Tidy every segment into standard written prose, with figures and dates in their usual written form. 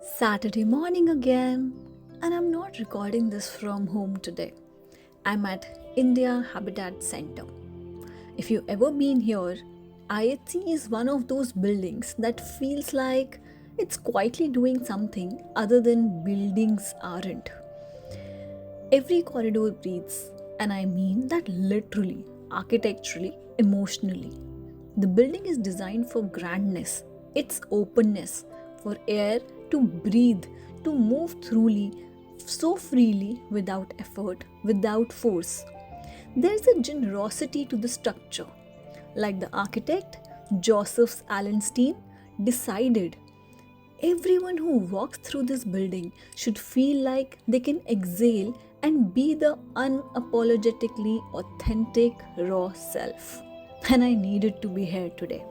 Saturday morning again, and I'm not recording this from home today. I'm at India Habitat Center. If you've ever been here, IHC is one of those buildings that feels like it's quietly doing something other than buildings aren't. Every corridor breathes, and I mean that literally, architecturally, emotionally. The building is designed for grandness, its openness, for air to breathe, to move throughly, so freely without effort, without force. There's a generosity to the structure. Like the architect, Joseph Allenstein, decided everyone who walks through this building should feel like they can exhale and be the unapologetically authentic raw self. And I needed to be here today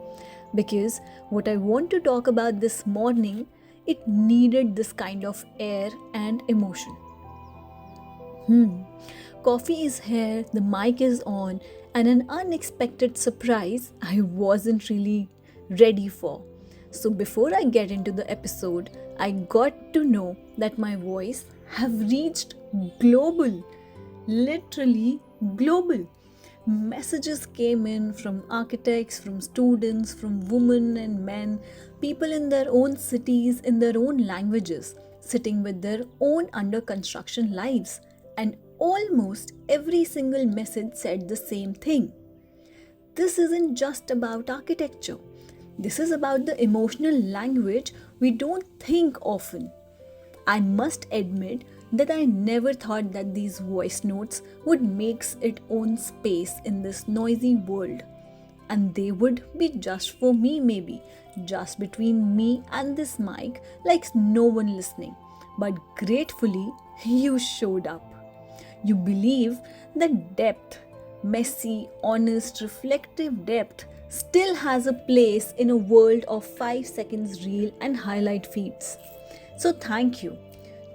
because what I want to talk about this morning, it needed this kind of air and emotion. Coffee is here, the mic is on, and an unexpected surprise I wasn't really ready for. So before I get into the episode, I got to know that my voice have reached global, literally global. Messages came in from architects, from students, from women and men, people in their own cities, in their own languages, sitting with their own under construction lives. And almost every single message said the same thing. This isn't just about architecture. This is about the emotional language we don't think often. I must admit that I never thought that these voice notes would make its own space in this noisy world. And they would be just for me, maybe, just between me and this mic, like no one listening. But gratefully, you showed up. You believe that depth, messy, honest, reflective depth, still has a place in a world of 5 seconds reel and highlight feeds. So thank you,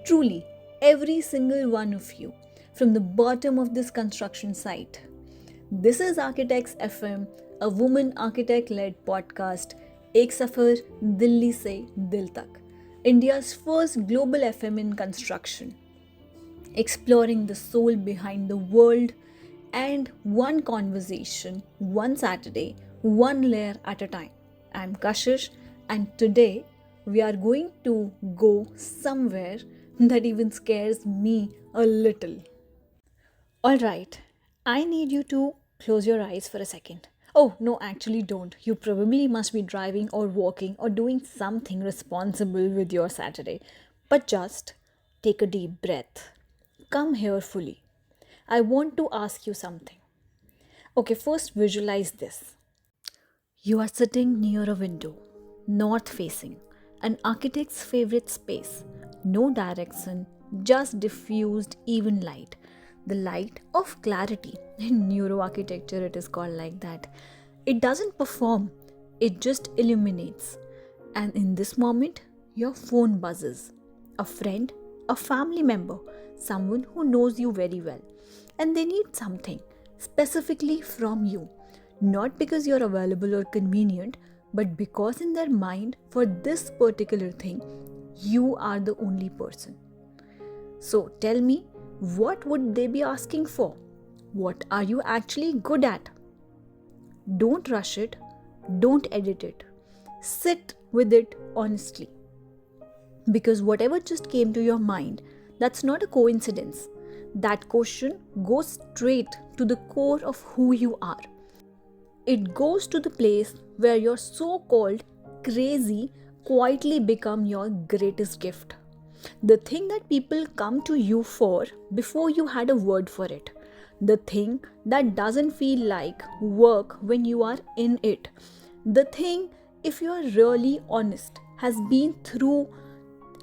truly, every single one of you, from the bottom of this construction site. This is Architects FM, a woman architect led podcast, एक सफर दिल्ली से दिल तक, India's first global FM in construction, exploring the soul behind the world and one conversation, one Saturday, one layer at a time. I'm Kashish, and today we are going to go somewhere that even scares me a little. Alright, I need you to close your eyes for a second. Oh, no, actually, don't. You probably must be driving or walking or doing something responsible with your Saturday. But just take a deep breath. Come here fully. I want to ask you something. Okay, first visualize this. You are sitting near a window, north facing, an architect's favorite space. No direction, just diffused even light. The light of clarity. In neuroarchitecture, it is called like that. It doesn't perform, it just illuminates. And in this moment, your phone buzzes. A friend, a family member, someone who knows you very well. And they need something specifically from you. Not because you're available or convenient, but because in their mind, for this particular thing, you are the only person. So tell me, what would they be asking for? What are you actually good at? Don't rush it, don't edit it. Sit with it honestly. Because whatever just came to your mind, that's not a coincidence. That question goes straight to the core of who you are. It goes to the place where your so-called crazy quietly become your greatest gift. The thing that people come to you for before you had a word for it. The thing that doesn't feel like work when you are in it. The thing, if you are really honest, has been through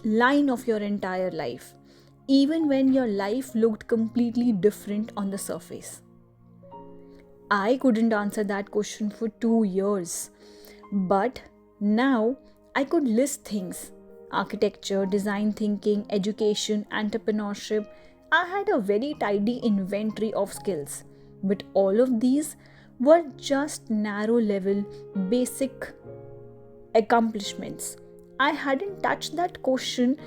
line of your entire life, even when your life looked completely different on the surface. I couldn't answer that question for 2 years. But now I could list things: architecture, design thinking, education, entrepreneurship. I had a very tidy inventory of skills. But all of these were just narrow level, basic accomplishments. I hadn't touched that question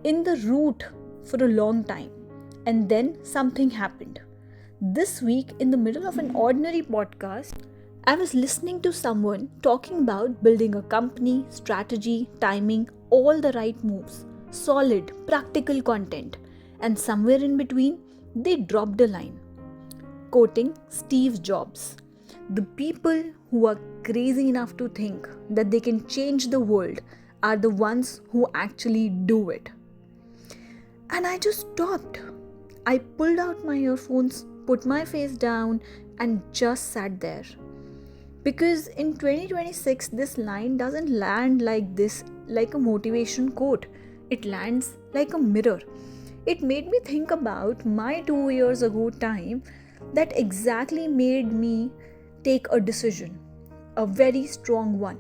in the root for a long time. And then something happened. This week, in the middle of an ordinary podcast, I was listening to someone talking about building a company, strategy, timing, all the right moves, solid, practical content. And somewhere in between, they dropped a line quoting Steve Jobs. The people who are crazy enough to think that they can change the world are the ones who actually do it. And I just stopped. I pulled out my earphones, put my face down, and just sat there. Because in 2026, this line doesn't land like this, like a motivation quote. It lands like a mirror. It made me think about my 2 years ago time that exactly made me take a decision, a very strong one.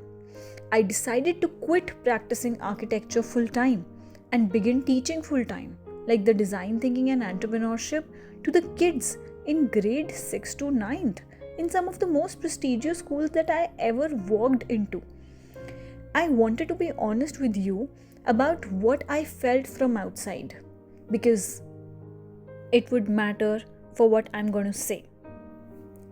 I decided to quit practicing architecture full time and begin teaching full time, like the design thinking and entrepreneurship to the kids in grade 6 to ninth in some of the most prestigious schools that I ever walked into. I wanted to be honest with you about what I felt from outside because it would matter for what I'm going to say.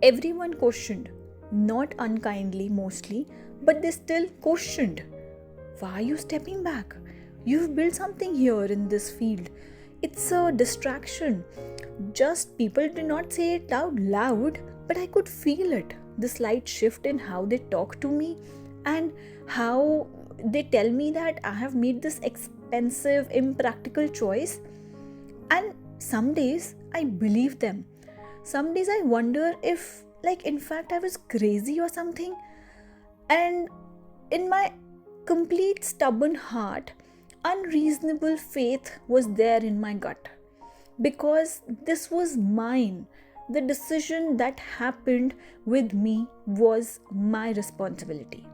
Everyone questioned, not unkindly mostly, but they still questioned. Why are you stepping back? You've built something here in this field. It's a distraction. Just people did not say it out loud, but I could feel it. The slight shift in how they talk to me and how they tell me that I have made this expensive, impractical choice. And some days I believe them. Some days I wonder if, in fact, I was crazy or something. And in my complete stubborn heart, unreasonable faith was there in my gut. Because this was mine. The decision that happened with me was my responsibility.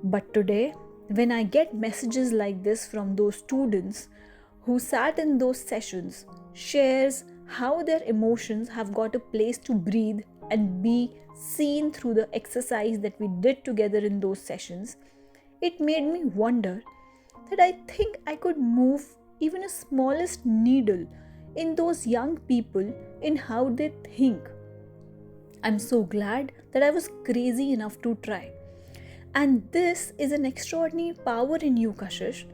But today, when I get messages like this from those students who sat in those sessions, shares how their emotions have got a place to breathe and be seen through the exercise that we did together in those sessions, it made me wonder that I think I could move even a smallest needle in those young people in how they think. I'm so glad that I was crazy enough to try. And this is an extraordinary power in you, Kashish.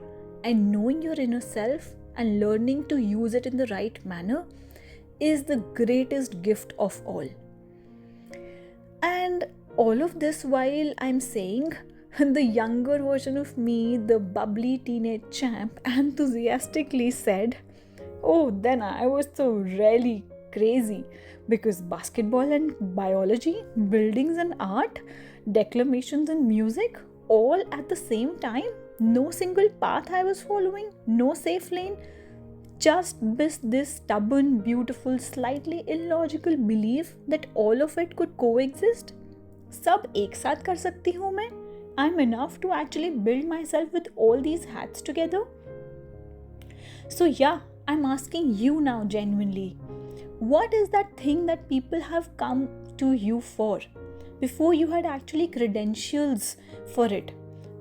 And knowing your inner self and learning to use it in the right manner is the greatest gift of all. And all of this while I'm saying the younger version of me, the bubbly teenage champ, enthusiastically said, "Oh, then I was so really crazy because basketball and biology, buildings and art, declamations and music, all at the same time. No single path I was following, no safe lane. Just this stubborn, beautiful, slightly illogical belief that all of it could coexist. सब एक साथ कर सकती हूँ मैं. I'm enough to actually build myself with all these hats together." So yeah, I'm asking you now genuinely, what is that thing that people have come to you for before you had actually credentials for it?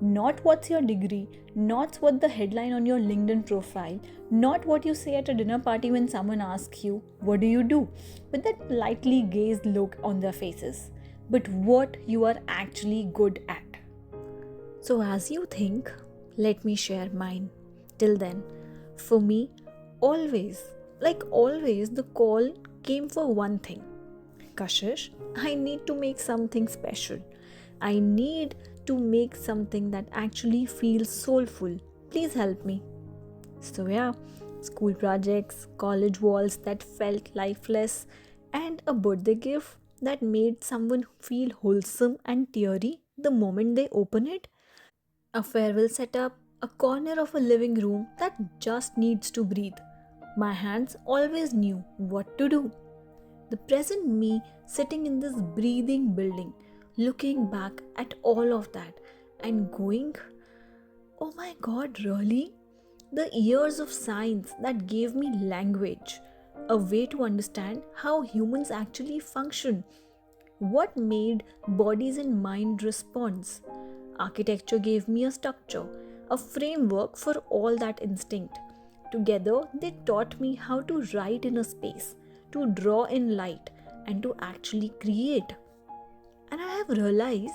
Not what's your degree, not what the headline on your LinkedIn profile, not what you say at a dinner party when someone asks you, "What do you do?" with that politely gazed look on their faces, but what you are actually good at. So as you think, let me share mine. Till then, for me, always, the call came for one thing. Kashish, I need to make something special. I need to make something that actually feels soulful. Please help me. So yeah, school projects, college walls that felt lifeless, and a birthday gift that made someone feel wholesome and teary the moment they open it. A farewell setup, a corner of a living room that just needs to breathe. My hands always knew what to do. The present me sitting in this breathing building, looking back at all of that and going, "Oh my god, really?" The years of science that gave me language, a way to understand how humans actually function, what made bodies and mind respond. Architecture gave me a structure, a framework for all that instinct. Together, they taught me how to write in a space, to draw in light, and to actually create. And I have realized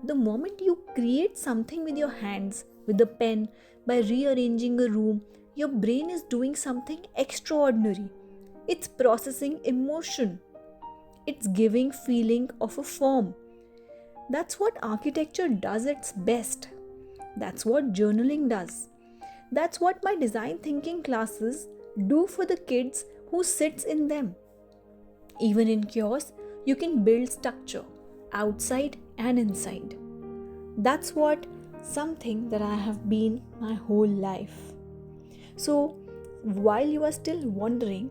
the moment you create something with your hands, with a pen, by rearranging a room, your brain is doing something extraordinary. It's processing emotion. It's giving feeling of a form. That's what architecture does its best. That's what journaling does. That's what my design thinking classes do for the kids who sits in them. Even in chaos, you can build structure outside and inside. That's what something that I have been my whole life. So, while you are still wondering,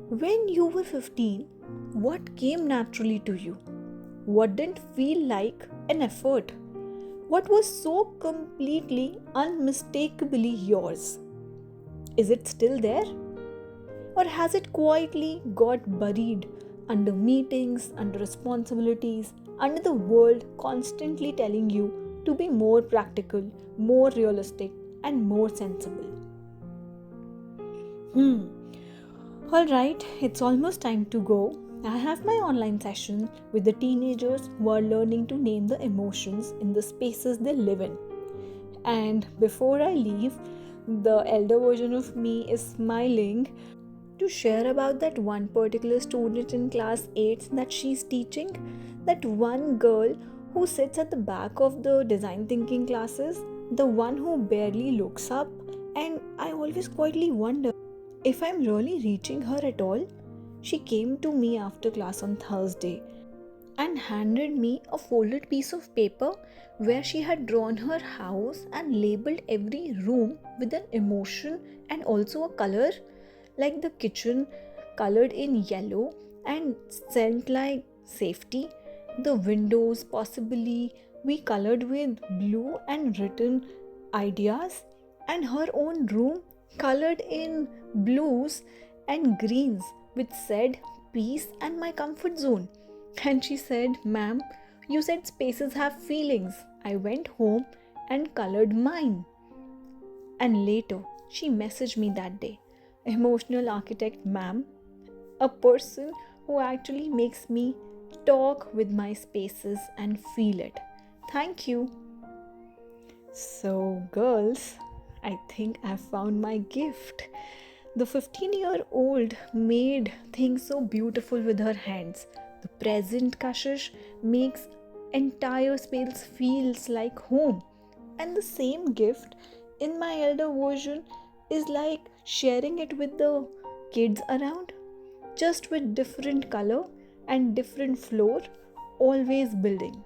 when you were 15, what came naturally to you? What didn't feel like an effort? What was so completely, unmistakably yours? Is it still there? Or has it quietly got buried under meetings, under responsibilities, under the world constantly telling you to be more practical, more realistic, and more sensible? Alright, it's almost time to go. I have my online session with the teenagers who are learning to name the emotions in the spaces they live in. And before I leave, the elder version of me is smiling to share about that one particular student in class 8 that she's teaching, that one girl who sits at the back of the design thinking classes, the one who barely looks up, and I always quietly wonder if I'm really reaching her at all. She came to me after class on Thursday and handed me a folded piece of paper where she had drawn her house and labeled every room with an emotion and also a color, like the kitchen colored in yellow and scent like safety, the windows possibly we colored with blue and written ideas, and her own room colored in blues and greens which said peace and my comfort zone. And she said, "Ma'am, you said spaces have feelings." I went home and colored mine. And later, she messaged me that day, "Emotional architect, ma'am, a person who actually makes me talk with my spaces and feel it. Thank you." So, girls, I think I found my gift. The 15-year-old made things so beautiful with her hands. The present Kashish makes entire space feels like home. And the same gift in my elder version is like sharing it with the kids around, just with different color and different floor, always building.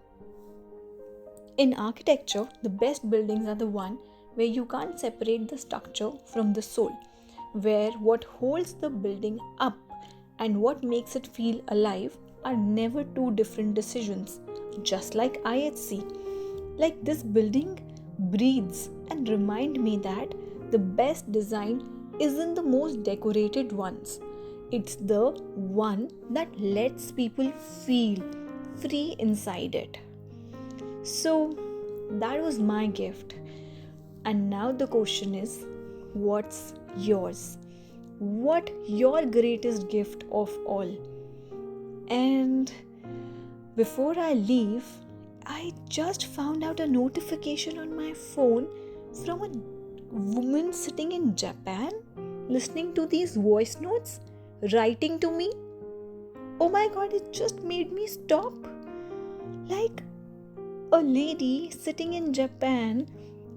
In architecture, the best buildings are the one where you can't separate the structure from the soul, where what holds the building up and what makes it feel alive are never two different decisions, just like IHC. Like this building breathes and remind me that the best design isn't the most decorated ones. It's the one that lets people feel free inside it. So that was my gift. And now the question is, what's yours? What your greatest gift of all? And before I leave, I just found out a notification on my phone from a woman sitting in Japan listening to these voice notes, writing to me. Oh my god, it just made me stop. Like a lady sitting in Japan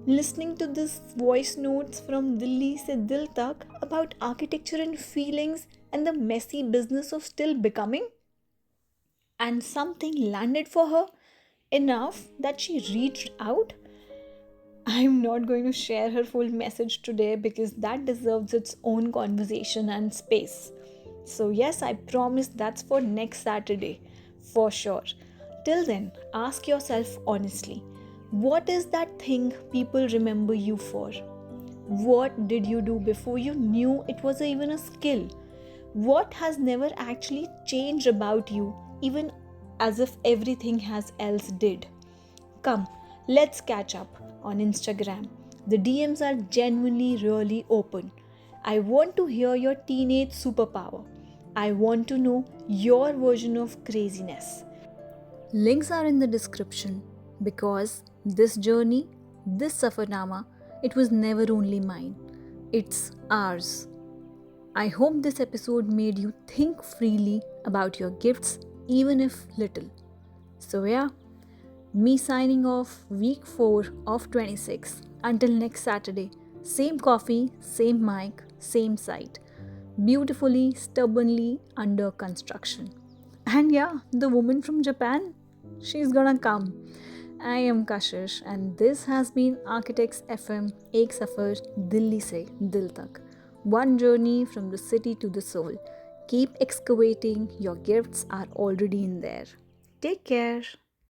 listening to this voice notes from Delhi se Dil Tak about architecture and feelings and the messy business of still becoming. And something landed for her enough that she reached out. I'm not going to share her full message today because that deserves its own conversation and space. So, yes, I promise that's for next Saturday, for sure. Till then, ask yourself honestly, what is that thing people remember you for? What did you do before you knew it was even a skill? What has never actually changed about you, even as if everything has else did? Come, let's catch up on Instagram. The DMs are genuinely really open. I want to hear your teenage superpower. I want to know your version of craziness. Links are in the description because this journey, this Safarnama, it was never only mine. It's ours. I hope this episode made you think freely about your gifts, even if little. So, yeah, me signing off week 4 of 26. Until next Saturday, same coffee, same mic, same site. Beautifully, stubbornly under construction. And yeah, the woman from Japan, she's gonna come. I am Kashish, and this has been Architects FM Ek Safar Delhi se Dil Tak. One journey from the city to the soul. Keep excavating, your gifts are already in there. Take care.